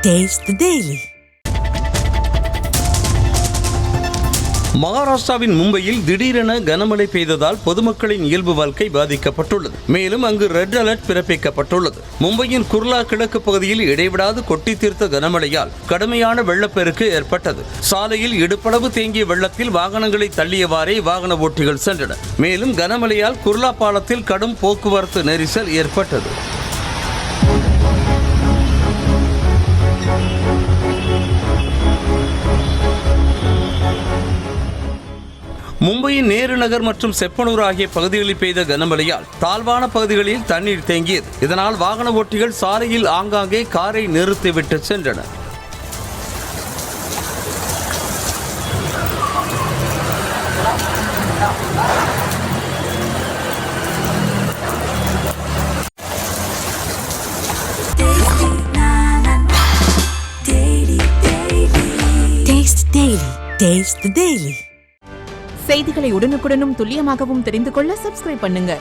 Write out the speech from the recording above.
Taste the Daily. மகாராஷ்டிராவின் மும்பையில் திடீரென கனமழை பெய்ததால் பொதுமக்களின் இயல்பு வாழ்க்கை பாதிக்கப்பட்டுள்ளது. மேலும் அங்கு ரெட் அலர்ட் பிறப்பிக்கப்பட்டுள்ளது. மும்பையின் குர்லா கிழக்கு பகுதியில் இடைவிடாது கொட்டி தீர்த்த கனமழையால் கடுமையான வெள்ளப்பெருக்கு ஏற்பட்டது. சாலையில் இடுப்பளவு தேங்கிய வெள்ளத்தில் வாகனங்களை தள்ளியவாறே வாகன ஓட்டிகள் சென்றனர். மேலும் கனமழையால் குர்லா பாலத்தில் கடும் போக்குவரத்து நெரிசல் ஏற்பட்டது. மும்பையின் நேரு நகர் மற்றும் செப்பனூர் ஆகிய பகுதிகளில் பெய்த கனமழையால் தாழ்வான பகுதிகளில் தண்ணீர் தேங்கியது. இதனால் வாகன ஓட்டிகள் சாலையில் ஆங்காங்கே காரை நிறுத்திவிட்டு சென்றனர். Taste Daily. Taste the Daily. செய்திகளை உடனுக்குடனும் துல்லியமாகவும் தெரிந்து கொள்ள சப்ஸ்கிரைப் பண்ணுங்க.